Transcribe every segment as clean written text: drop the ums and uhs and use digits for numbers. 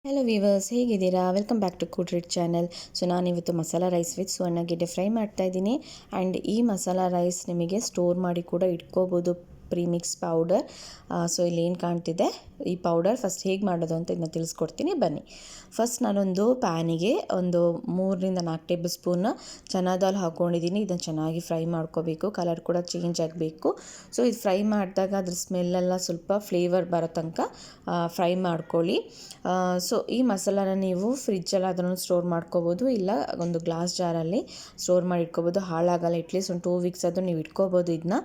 Hello viewers, ಹೇಗಿದ್ದೀರಾ? Welcome back to ಕುಡ್ ರಿಡ್ ಚಾನಲ್. ಸೊ ನಾನಿವತ್ತು ಮಸಾಲ ರೈಸ್ ವಿತ್ ಸುವರ್ಣಗೆಡ್ಡೆ ಫ್ರೈ ಮಾಡ್ತಾ ಇದ್ದೀನಿ. ಆ್ಯಂಡ್ ಈ ಮಸಾಲ ರೈಸ್ ನಿಮಗೆ ಸ್ಟೋರ್ ಮಾಡಿ ಕೂಡ ಇಟ್ಕೋಬೋದು, ಪ್ರೀಮಿಕ್ಸ್ ಪೌಡರ್. ಸೊ ಇಲ್ಲಿ ಏನು ಕಾಣ್ತಿದೆ ಈ ಪೌಡರ್, ಫಸ್ಟ್ ಹೇಗೆ ಮಾಡೋದು ಅಂತ ಇದನ್ನ ತಿಳಿಸ್ಕೊಡ್ತೀನಿ, ಬನ್ನಿ. ಫಸ್ಟ್ ನಾನೊಂದು ಪ್ಯಾನಿಗೆ ಒಂದು 3-4 ಟೇಬಲ್ ಸ್ಪೂನ್ ಚನಾ ದಾಲ್ ಹಾಕ್ಕೊಂಡಿದ್ದೀನಿ. ಇದನ್ನು ಚೆನ್ನಾಗಿ ಫ್ರೈ ಮಾಡ್ಕೋಬೇಕು, ಕಲರ್ ಕೂಡ ಚೇಂಜ್ ಆಗಬೇಕು. ಸೊ ಇದು ಫ್ರೈ ಮಾಡಿದಾಗ ಅದ್ರ ಸ್ಮೆಲ್ಲೆಲ್ಲ ಸ್ವಲ್ಪ ಫ್ಲೇವರ್ ಬರೋ ತನಕ ಫ್ರೈ ಮಾಡ್ಕೊಳ್ಳಿ. ಸೊ ಈ ಮಸಾಲಾನ ನೀವು ಫ್ರಿಜ್ಜಲ್ಲಿ ಅದನ್ನು ಸ್ಟೋರ್ ಮಾಡ್ಕೋಬೋದು, ಇಲ್ಲ ಒಂದು ಗ್ಲಾಸ್ ಜಾರಲ್ಲಿ ಸ್ಟೋರ್ ಮಾಡಿ ಇಟ್ಕೋಬೋದು, ಹಾಳಾಗಲ್ಲ. ಅಟ್ಲೀಸ್ಟ್ ಒಂದು 2 ವೀಕ್ಸ್ ಆದರೂ ನೀವು ಇಟ್ಕೋಬೋದು ಇದನ್ನ.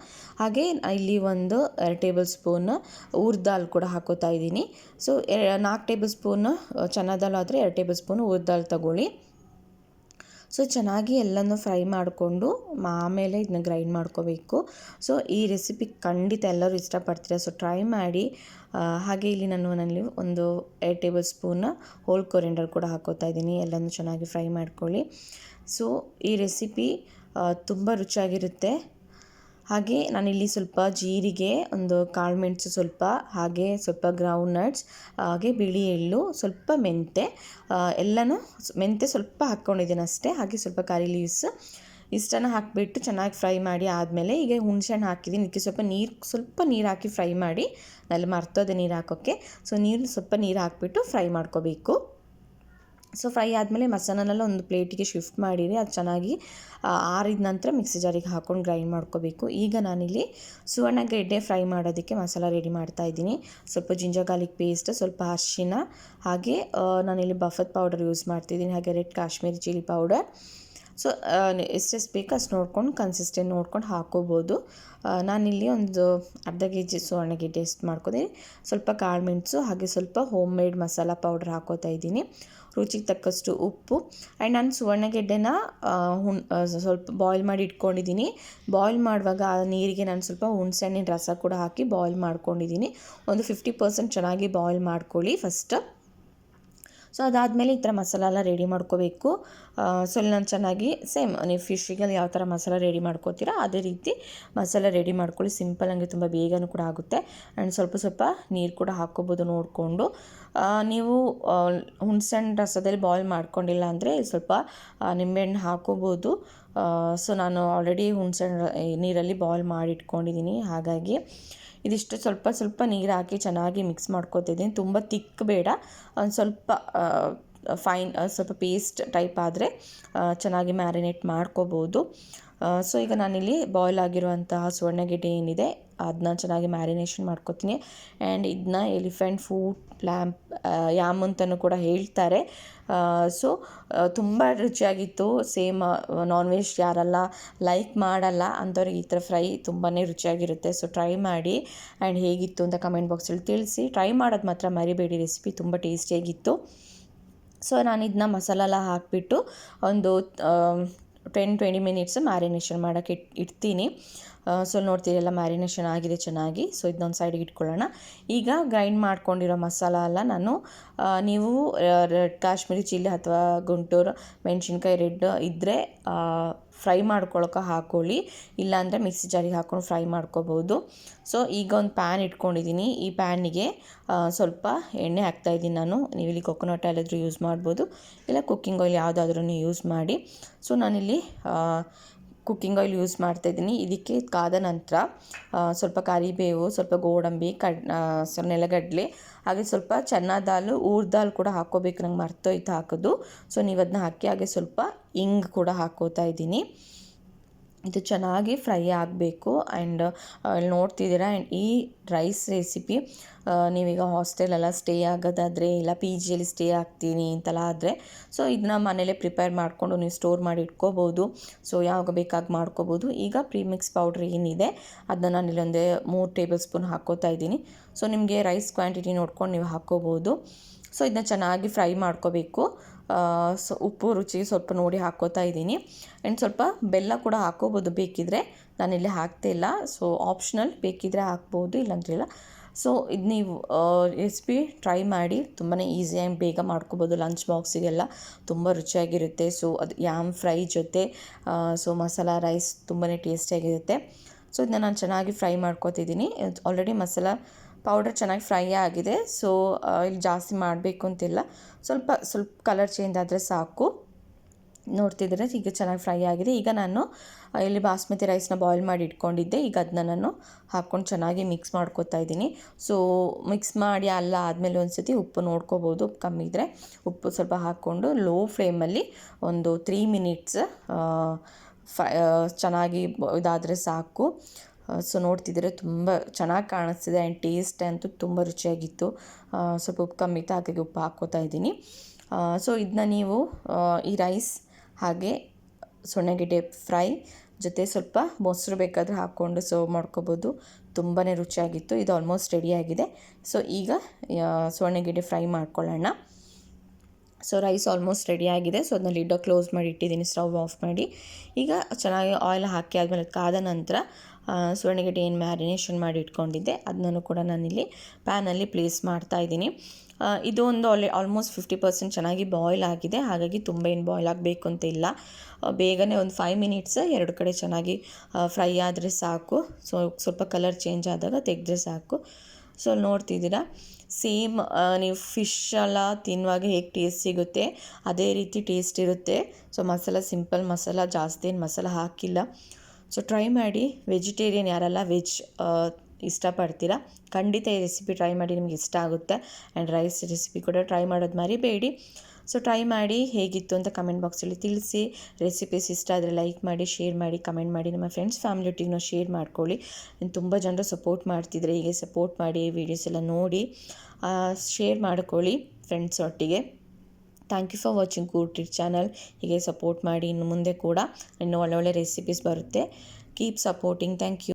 ಹಾಗೆ ಇಲ್ಲಿ ಒಂದು 2 ಟೇಬಲ್ ಸ್ಪೂನ್ ಊರ್ ದಾಲ್ ಕೂಡ ಹಾಕೋತಾ ಇದ್ದೀನಿ. ಸೊ 4 ಟೇಬಲ್ ಸ್ಪೂನ್ ಚನಾ ದಾಲ್ ಆದರೆ 2 ಟೇಬಲ್ ಸ್ಪೂನ್ ಊರ್ ದಾಲ್ ತಗೊಳ್ಳಿ. ಸೊ ಚೆನ್ನಾಗಿ ಎಲ್ಲನೂ ಫ್ರೈ ಮಾಡಿಕೊಂಡು ಆಮೇಲೆ ಇದನ್ನ ಗ್ರೈಂಡ್ ಮಾಡ್ಕೋಬೇಕು. ಸೊ ಈ ರೆಸಿಪಿ ಖಂಡಿತ ಎಲ್ಲರೂ ಇಷ್ಟಪಡ್ತೀರಾ, ಸೊ ಟ್ರೈ ಮಾಡಿ. ಹಾಗೆ ಇಲ್ಲಿ ನನ್ನಲ್ಲಿ ಒಂದು 2 ಟೇಬಲ್ ಸ್ಪೂನ್ ಹೋಲ್ ಕೊರಿಯಂಡರ್ ಕೂಡ ಹಾಕೋತಾ ಇದ್ದೀನಿ. ಎಲ್ಲನೂ ಚೆನ್ನಾಗಿ ಫ್ರೈ ಮಾಡ್ಕೊಳ್ಳಿ. ಸೊ ಈ ರೆಸಿಪಿ ತುಂಬ ರುಚಿಯಾಗಿರುತ್ತೆ. ಹಾಗೆ ನಾನಿಲ್ಲಿ ಸ್ವಲ್ಪ ಜೀರಿಗೆ, ಒಂದು ಕಾಳು ಮೆಣಸು ಸ್ವಲ್ಪ, ಹಾಗೆ ಸ್ವಲ್ಪ ಗ್ರೌಂಡ್ ನಟ್ಸ್, ಹಾಗೆ ಬಿಳಿ ಎಳ್ಳು, ಸ್ವಲ್ಪ ಮೆಂತೆ, ಎಲ್ಲನೂ ಮೆಂತೆ ಸ್ವಲ್ಪ ಹಾಕ್ಕೊಂಡಿದ್ದೀನಿ ಅಷ್ಟೇ. ಹಾಗೆ ಸ್ವಲ್ಪ ಕರಿ ಲೀವ್ಸ್ ಇಷ್ಟನ್ನು ಹಾಕಿಬಿಟ್ಟು ಚೆನ್ನಾಗಿ ಫ್ರೈ ಮಾಡಿ ಆದಮೇಲೆ ಈಗ ಹುಣಸೆಹಣ್ಣು ಹಾಕಿದ್ದೀನಿ. ಇದಕ್ಕೆ ಸ್ವಲ್ಪ ನೀರು ಹಾಕಿ ಫ್ರೈ ಮಾಡಿ. ನಲ್ಲಿ ಮರ್ತೋದೆ ನೀರು ಹಾಕೋಕ್ಕೆ. ಸೊ ಸ್ವಲ್ಪ ನೀರು ಹಾಕಿಬಿಟ್ಟು ಫ್ರೈ ಮಾಡ್ಕೋಬೇಕು. ಸೊ ಫ್ರೈ ಆದಮೇಲೆ ಮಸಾಲನೆಲ್ಲ ಒಂದು ಪ್ಲೇಟಿಗೆ ಶಿಫ್ಟ್ ಮಾಡಿರಿ. ಅದು ಚೆನ್ನಾಗಿ ಆರಿದ ನಂತರ ಮಿಕ್ಸಿ ಜಾರಿಗೆ ಹಾಕ್ಕೊಂಡು ಗ್ರೈಂಡ್ ಮಾಡ್ಕೋಬೇಕು. ಈಗ ನಾನಿಲ್ಲಿ ಸುವರ್ಣಗೆಡ್ಡೆ ಫ್ರೈ ಮಾಡೋದಕ್ಕೆ ಮಸಾಲ ರೆಡಿ ಮಾಡ್ತಾಯಿದ್ದೀನಿ. ಸ್ವಲ್ಪ ಜಿಂಜರ್ ಗಾರ್ಲಿಕ್ ಪೇಸ್ಟ್, ಸ್ವಲ್ಪ ಅರಿಶಿನ, ಹಾಗೆ ನಾನಿಲ್ಲಿ ಬಫತ್ ಪೌಡರ್ ಯೂಸ್ ಮಾಡ್ತಿದ್ದೀನಿ, ಹಾಗೆ red Kashmiri chilli powder. So ಎಷ್ಟೆಷ್ಟು ಬೇಕು ಅಷ್ಟು ನೋಡ್ಕೊಂಡು, ಕನ್ಸಿಸ್ಟೆಂಟ್ ನೋಡ್ಕೊಂಡು ಹಾಕೋಬೋದು. ನಾನಿಲ್ಲಿ ಒಂದು ಅರ್ಧ kg ಸುವರ್ಣಗೆಡ್ಡೆ ಎಷ್ಟು ಮಾಡ್ಕೋತೀನಿ. ಸ್ವಲ್ಪ ಕಾಳು ಮೆಣಸು, ಹಾಗೆ ಸ್ವಲ್ಪ ಹೋಮ್ ಮೇಡ್ ಮಸಾಲ ಪೌಡರ್ ಹಾಕೋತಾ ಇದ್ದೀನಿ. ರುಚಿಗೆ ತಕ್ಕಷ್ಟು ಉಪ್ಪು. ಆ್ಯಂಡ್ ನಾನು ಸುವರ್ಣಗೆಡ್ಡೆನ ಸ್ವಲ್ಪ ಬಾಯ್ಲ್ ಮಾಡಿ ಇಟ್ಕೊಂಡಿದ್ದೀನಿ. ಬಾಯ್ಲ್ ಮಾಡುವಾಗ ಆ ನೀರಿಗೆ ನಾನು ಸ್ವಲ್ಪ ಹುಣಸೆಹಣ್ಣಿನ ರಸ ಕೂಡ ಹಾಕಿ ಬಾಯ್ಲ್ ಮಾಡ್ಕೊಂಡಿದ್ದೀನಿ. ಒಂದು 50% ಚೆನ್ನಾಗಿ ಬಾಯ್ಲ್ ಮಾಡ್ಕೊಳ್ಳಿ ಫಸ್ಟ್. ಸೊ ಅದಾದಮೇಲೆ ಈ ಥರ ಮಸಾಲ ಎಲ್ಲ ರೆಡಿ ಮಾಡ್ಕೋಬೇಕು. ಸೊ ಇಲ್ಲಿ ನಾನು ಚೆನ್ನಾಗಿ ಸೇಮ್ ನೀವು ಫಿಶ್ಶಿಗೆ ಯಾವ ಥರ ಮಸಾಲ ರೆಡಿ ಮಾಡ್ಕೋತೀರಾ ಅದೇ ರೀತಿ ಮಸಾಲ ರೆಡಿ ಮಾಡ್ಕೊಳ್ಳಿ. ಸಿಂಪಲ್ ಹಂಗೆ ತುಂಬ ಬೇಗನೂ ಕೂಡ ಆಗುತ್ತೆ. ಆ್ಯಂಡ್ ಸ್ವಲ್ಪ ನೀರು ಕೂಡ ಹಾಕ್ಕೋಬೋದು ನೋಡಿಕೊಂಡು. ನೀವು ಹುಣಸೆಹಣ್ಣು ರಸದಲ್ಲಿ ಬಾಯ್ಲ್ ಮಾಡ್ಕೊಂಡಿಲ್ಲ ಅಂದರೆ ಸ್ವಲ್ಪ ನಿಂಬೆಹಣ್ಣು ಹಾಕ್ಕೋಬೋದು. ಸೊ ನಾನು ಆಲ್ರೆಡಿ ಹುಣಸೆಹಣ್ಣು ನೀರಲ್ಲಿ ಬಾಯ್ಲ್ ಮಾಡಿ ಇಟ್ಕೊಂಡಿದ್ದೀನಿ. ಹಾಗಾಗಿ ಇದಿಷ್ಟು ಸ್ವಲ್ಪ ನೀರು ಹಾಕಿ ಚೆನ್ನಾಗಿ ಮಿಕ್ಸ್ ಮಾಡ್ಕೊತಿದ್ದೀನಿ. ತುಂಬ ತಿಕ್ ಬೇಡ, ಒಂದು ಸ್ವಲ್ಪ ಫೈನ್, ಸ್ವಲ್ಪ ಪೇಸ್ಟ್ ಟೈಪ್ ಆದರೆ ಚೆನ್ನಾಗಿ ಮ್ಯಾರಿನೇಟ್ ಮಾಡ್ಕೋಬೋದು. ಸೊ ಈಗ ನಾನಿಲ್ಲಿ ಬಾಯ್ಲ್ ಆಗಿರುವಂತಹ ಸುವರ್ಣಗೆಡ್ಡೆ ಏನಿದೆ ಅದನ್ನ ಚೆನ್ನಾಗಿ ಮ್ಯಾರಿನೇಷನ್ ಮಾಡ್ಕೊತೀನಿ. ಆ್ಯಂಡ್ ಇದನ್ನ ಎಲಿಫೆಂಟ್ ಫುಡ್ ಯಾಮ್ ಅಂತಲೂ ಕೂಡ ಹೇಳ್ತಾರೆ. ಸೊ ತುಂಬ ರುಚಿಯಾಗಿತ್ತು. ಸೇಮ್ ನಾನ್ ವೆಜ್ ಯಾರೆಲ್ಲ ಲೈಕ್ ಮಾಡಲ್ಲ ಅಂಥವ್ರಿಗೆ ಈ ಥರ ಫ್ರೈ ತುಂಬಾ ರುಚಿಯಾಗಿರುತ್ತೆ. ಸೊ ಟ್ರೈ ಮಾಡಿ. ಆ್ಯಂಡ್ ಹೇಗಿತ್ತು ಅಂತ ಕಮೆಂಟ್ ಬಾಕ್ಸಲ್ಲಿ ತಿಳಿಸಿ. ಟ್ರೈ ಮಾಡೋದು ಮಾತ್ರ ಮರಿಬೇಡಿ, ರೆಸಿಪಿ ತುಂಬ ಟೇಸ್ಟಿಯಾಗಿತ್ತು. ಸೊ ನಾನು ಇದನ್ನ ಮಸಾಲ ಎಲ್ಲ ಹಾಕಿಬಿಟ್ಟು ಒಂದು 10-20 ಮಿನಿಟ್ಸ್ ಮ್ಯಾರಿನೇಷನ್ ಮಾಡೋಕ್ಕೆ ಇಡ್ತೀನಿ. ಸೊ ನೋಡ್ತೀರಲ್ಲ ಮ್ಯಾರಿನೇಷನ್ ಆಗಿದೆ ಚೆನ್ನಾಗಿ. ಸೊ ಇದನ್ನೊಂದು ಸೈಡಿಗೆ ಇಟ್ಕೊಳ್ಳೋಣ. ಈಗ ಗ್ರೈಂಡ್ ಮಾಡ್ಕೊಂಡಿರೋ ಮಸಾಲ ಎಲ್ಲ ನಾನು ನೀವು ರೆಡ್ ಕಾಶ್ಮೀರಿ ಚಿಲ್ಲಿ ಅಥವಾ ಗುಂಟೂರು ಮೆಣಸಿನ್ಕಾಯಿ ರೆಡ್ ಇದ್ದರೆ ಫ್ರೈ ಮಾಡ್ಕೊಳಕ್ಕೆ ಹಾಕ್ಕೊಳ್ಳಿ, ಇಲ್ಲಾಂದರೆ ಮಿಕ್ಸಿ ಜಾರಿಗೆ ಹಾಕ್ಕೊಂಡು ಫ್ರೈ ಮಾಡ್ಕೋಬೋದು. ಸೊ ಈಗ ಒಂದು ಪ್ಯಾನ್ ಇಟ್ಕೊಂಡಿದ್ದೀನಿ. ಈ ಪ್ಯಾನಿಗೆ ಸ್ವಲ್ಪ ಎಣ್ಣೆ ಹಾಕ್ತಾಯಿದ್ದೀನಿ ನಾನು. ನೀವು ಇಲ್ಲಿ ಕೊಕೊನಟ್ ಆಯಿಲ್ ಆದರೂ ಯೂಸ್ ಮಾಡ್ಬೋದು, ಇಲ್ಲ ಕುಕ್ಕಿಂಗ್ ಆಯಿಲ್ ಯಾವುದಾದ್ರೂ ಯೂಸ್ ಮಾಡಿ. ಸೊ ನಾನಿಲ್ಲಿ ಕುಕ್ಕಿಂಗ್ ಆಯಿಲ್ ಯೂಸ್ ಮಾಡ್ತಾಯಿದ್ದೀನಿ. ಇದಕ್ಕೆ ಕಾದ ನಂತರ ಸ್ವಲ್ಪ ಕರಿಬೇವು, ಸ್ವಲ್ಪ ಗೋಡಂಬಿ, ನೆಲಗಡಲೆ, ಹಾಗೆ ಸ್ವಲ್ಪ ಚನಾ ದಾಲು, ಊರ್ ದಾಲ್ ಕೂಡ ಹಾಕ್ಕೋಬೇಕು, ನಂಗೆ ಮರ್ತೋಯ್ತು ಹಾಕೋದು. ಸೊ ನೀವು ಅದನ್ನ ಹಾಕಿ, ಹಾಗೆ ಸ್ವಲ್ಪ ಇಂಗು ಕೂಡ ಹಾಕ್ಕೋತಾ ಇದ್ದೀನಿ. ಇದು ಚೆನ್ನಾಗಿ ಫ್ರೈ ಆಗಬೇಕು. ಆ್ಯಂಡ್ ಇಲ್ಲಿ ನೋಡ್ತಿದ್ದೀರಾ. ಆ್ಯಂಡ್ ಈ ರೈಸ್ ರೆಸಿಪಿ ನೀವೀಗ ಹಾಸ್ಟೆಲೆಲ್ಲ ಸ್ಟೇ ಆಗೋದಾದರೆ, ಇಲ್ಲ ಪಿ ಜಿಯಲ್ಲಿ ಸ್ಟೇ ಆಗ್ತೀನಿ ಅಂತೆಲ್ಲ ಆದರೆ, ಸೊ ಇದನ್ನ ಮನೇಲೇ ಪ್ರಿಪೇರ್ ಮಾಡಿಕೊಂಡು ನೀವು ಸ್ಟೋರ್ ಮಾಡಿ ಇಟ್ಕೋಬೋದು. ಸೊ ಯಾವಾಗ ಬೇಕಾಗಿ ಮಾಡ್ಕೋಬೋದು. ಈಗ ಪ್ರೀಮಿಕ್ಸ್ ಪೌಡ್ರ್ ಏನಿದೆ ಅದನ್ನ ನಾನು ಇಲ್ಲೊಂದು 3 ಟೇಬಲ್ ಸ್ಪೂನ್ ಹಾಕ್ಕೋತಾ ಇದ್ದೀನಿ. ಸೊ ನಿಮಗೆ ರೈಸ್ ಕ್ವಾಂಟಿಟಿ ನೋಡ್ಕೊಂಡು ನೀವು ಹಾಕ್ಕೋಬೋದು. ಸೊ ಇದನ್ನ ಚೆನ್ನಾಗಿ ಫ್ರೈ ಮಾಡ್ಕೋಬೇಕು. ಸೊ ಉಪ್ಪು ರುಚಿಗೆ ಸ್ವಲ್ಪ ನೋಡಿ ಹಾಕ್ಕೋತಾ ಇದ್ದೀನಿ. ಆ್ಯಂಡ್ ಸ್ವಲ್ಪ ಬೆಲ್ಲ ಕೂಡ ಹಾಕ್ಕೋಬೋದು ಬೇಕಿದ್ದರೆ, ನಾನಿಲ್ಲಿ ಹಾಕ್ತಿಲ್ಲ. ಸೊ ಆಪ್ಷನಲ್, ಬೇಕಿದ್ದರೆ ಹಾಕ್ಬೋದು, ಇಲ್ಲಾಂದ್ರಿಲ್ಲ. ಸೊ ಇದು ನೀವು ರೆಸಿಪಿ ಟ್ರೈ ಮಾಡಿ, ತುಂಬಾ ಈಸಿಯಾಗಿ ಬೇಗ ಮಾಡ್ಕೋಬೋದು. ಲಂಚ್ ಬಾಕ್ಸಿಗೆಲ್ಲ ತುಂಬ ರುಚಿಯಾಗಿರುತ್ತೆ. ಸೊ ಅದು ಯಾಮ್ ಫ್ರೈ ಜೊತೆ ಸೊ ಮಸಾಲ ರೈಸ್ ತುಂಬಾ ಟೇಸ್ಟಿಯಾಗಿರುತ್ತೆ. ಸೊ ಇದನ್ನ ನಾನು ಚೆನ್ನಾಗಿ ಫ್ರೈ ಮಾಡ್ಕೋತಿದ್ದೀನಿ. ಆಲ್ರೆಡಿ ಮಸಾಲ ಪೌಡರ್ ಚೆನ್ನಾಗಿ ಫ್ರೈ ಆಗಿದೆ. ಸೊ ಇಲ್ಲಿ ಜಾಸ್ತಿ ಮಾಡಬೇಕು ಅಂತಿಲ್ಲ, ಸ್ವಲ್ಪ ಸ್ವಲ್ಪ ಕಲರ್ ಚೇಂಜ್ ಆದರೆ ಸಾಕು. ನೋಡ್ತಿದ್ರೆ ಈಗ ಚೆನ್ನಾಗಿ ಫ್ರೈ ಆಗಿದೆ. ಈಗ ನಾನು ಇಲ್ಲಿ ಬಾಸ್ಮತಿ ರೈಸ್ನ ಬಾಯ್ಲ್ ಮಾಡಿ ಇಟ್ಕೊಂಡಿದ್ದೆ. ಈಗ ಅದನ್ನ ನಾನು ಹಾಕ್ಕೊಂಡು ಚೆನ್ನಾಗಿ ಮಿಕ್ಸ್ ಮಾಡ್ಕೊತಾ ಇದ್ದೀನಿ. ಸೊ ಮಿಕ್ಸ್ ಮಾಡಿ ಅಲ್ಲ ಆದಮೇಲೆ ಒಂದು ಸತಿ ಉಪ್ಪು ನೋಡ್ಕೋಬೋದು, ಉಪ್ಪು ಕಮ್ಮಿ ಇದ್ದರೆ ಉಪ್ಪು ಸ್ವಲ್ಪ ಹಾಕ್ಕೊಂಡು ಲೋ ಫ್ಲೇಮಲ್ಲಿ ಒಂದು 3 ಮಿನಿಟ್ಸ್ ಚೆನ್ನಾಗಿ ಇದಾದರೆ ಸಾಕು. ಸೊ ನೋಡ್ತಿದ್ರೆ ತುಂಬ ಚೆನ್ನಾಗಿ ಕಾಣಿಸ್ತಿದೆ ಆ್ಯಂಡ್ ಟೇಸ್ಟ್ ಅಂತೂ ತುಂಬ ರುಚಿಯಾಗಿತ್ತು. ಸ್ವಲ್ಪ ಉಪ್ಪು ಕಮ್ಮಿ ಇತ್ತು, ಹಾಗಾಗಿ ಉಪ್ಪು ಹಾಕ್ಕೋತಾ ಇದ್ದೀನಿ. ಸೊ ಇದನ್ನ ನೀವು ಈ ರೈಸ್ ಹಾಗೆ ಸೊನ್ನೆಗೆಡ್ಡೆ ಫ್ರೈ ಜೊತೆ ಸ್ವಲ್ಪ ಮೊಸರು ಬೇಕಾದರೆ ಹಾಕ್ಕೊಂಡು ಸರ್ವ್ ಮಾಡ್ಕೋಬೋದು. ತುಂಬಾ ರುಚಿಯಾಗಿತ್ತು. ಇದು ಆಲ್ಮೋಸ್ಟ್ ರೆಡಿಯಾಗಿದೆ. ಸೊ ಈಗ ಸೊನ್ನೆಗೆಡ್ಡೆ ಫ್ರೈ ಮಾಡ್ಕೊಳ್ಳೋಣ. ಸೊ ರೈಸ್ ಆಲ್ಮೋಸ್ಟ್ ರೆಡಿಯಾಗಿದೆ. ಸೊ ಅದನ್ನ ಲಿಡ್ಡ ಕ್ಲೋಸ್ ಮಾಡಿ ಇಟ್ಟಿದ್ದೀನಿ, ಸ್ಟವ್ ಆಫ್ ಮಾಡಿ. ಈಗ ಚೆನ್ನಾಗಿ ಆಯಿಲ್ ಹಾಕಿ ಆದಮೇಲೆ ಕಾದ ನಂತರ ಸೊನ್ನೆಗೆಡ್ಡೆ ಏನು ಮ್ಯಾರಿನೇಷನ್ ಮಾಡಿ ಇಟ್ಕೊಂಡಿದ್ದೆ ಅದನ್ನು ಕೂಡ ನಾನಿಲ್ಲಿ ಪ್ಯಾನಲ್ಲಿ ಪ್ಲೇಸ್ ಮಾಡ್ತಾಯಿದ್ದೀನಿ. ಇದು ಒಂದು ಆಲ್ಮೋಸ್ಟ್ 50% ಚೆನ್ನಾಗಿ ಬಾಯ್ಲ್ ಆಗಿದೆ, ಹಾಗಾಗಿ ತುಂಬ ಏನು ಬಾಯ್ಲ್ ಆಗಬೇಕು ಅಂತ ಇಲ್ಲ. ಬೇಗನೆ ಒಂದು 5 ಮಿನಿಟ್ಸ್ ಎರಡು ಕಡೆ ಚೆನ್ನಾಗಿ ಫ್ರೈ ಆದರೆ ಸಾಕು. ಸೊ ಸ್ವಲ್ಪ ಕಲರ್ ಚೇಂಜ್ ಆದಾಗ ತೆಗೆದ್ರೆ ಸಾಕು. ಸೊ ನೋಡ್ತಿದ್ದೀರಾ, ಸೇಮ್ ನೀವು ಫಿಶ್ ಎಲ್ಲ ತಿನ್ನುವಾಗ ಹೇಗೆ ಟೇಸ್ಟ್ ಸಿಗುತ್ತೆ ಅದೇ ರೀತಿ ಟೇಸ್ಟ್ ಇರುತ್ತೆ. ಸೊ ಮಸಾಲ ಸಿಂಪಲ್ ಮಸಾಲ, ಜಾಸ್ತಿ ಏನು ಮಸಾಲ ಹಾಕಿಲ್ಲ. ಸೊ ಟ್ರೈ ಮಾಡಿ. ವೆಜಿಟೇರಿಯನ್ ಯಾರೆಲ್ಲ ವೆಜ್ ಇಷ್ಟಪಡ್ತೀರಾ ಖಂಡಿತ ಈ ರೆಸಿಪಿ ಟ್ರೈ ಮಾಡಿ, ನಿಮ್ಗೆ ಇಷ್ಟ ಆಗುತ್ತೆ. ಆ್ಯಂಡ್ ರೈಸ್ ರೆಸಿಪಿ ಕೂಡ ಟ್ರೈ ಮಾಡೋದು ಮರಿಬೇಡಿ. ಸೊ ಟ್ರೈ ಮಾಡಿ ಹೇಗಿತ್ತು ಅಂತ ಕಮೆಂಟ್ ಬಾಕ್ಸಲ್ಲಿ ತಿಳಿಸಿ. ರೆಸಿಪೀಸ್ ಇಷ್ಟ ಆದರೆ ಲೈಕ್ ಮಾಡಿ, ಶೇರ್ ಮಾಡಿ, ಕಮೆಂಟ್ ಮಾಡಿ. ನಿಮ್ಮ ಫ್ರೆಂಡ್ಸ್ ಫ್ಯಾಮಿಲಿ ಒಟ್ಟಿಗೂ ಶೇರ್ ಮಾಡ್ಕೊಳ್ಳಿ. ತುಂಬ ಜನರು ಸಪೋರ್ಟ್ ಮಾಡ್ತಿದ್ರೆ, ಹೀಗೆ ಸಪೋರ್ಟ್ ಮಾಡಿ, ವೀಡಿಯೋಸ್ ಎಲ್ಲ ನೋಡಿ ಶೇರ್ ಮಾಡ್ಕೊಳ್ಳಿ ಫ್ರೆಂಡ್ಸ್ ಒಟ್ಟಿಗೆ. Thank you for watching cool treat channel. ಹೀಗೆ ಸಪೋರ್ಟ್ ಮಾಡಿ. ಇನ್ನು ಮುಂದೆ ಕೂಡ ಇನ್ನೂ ಒಳ್ಳೊಳ್ಳೆ ರೆಸಿಪೀಸ್ ಬರುತ್ತೆ. Keep supporting. Thank you.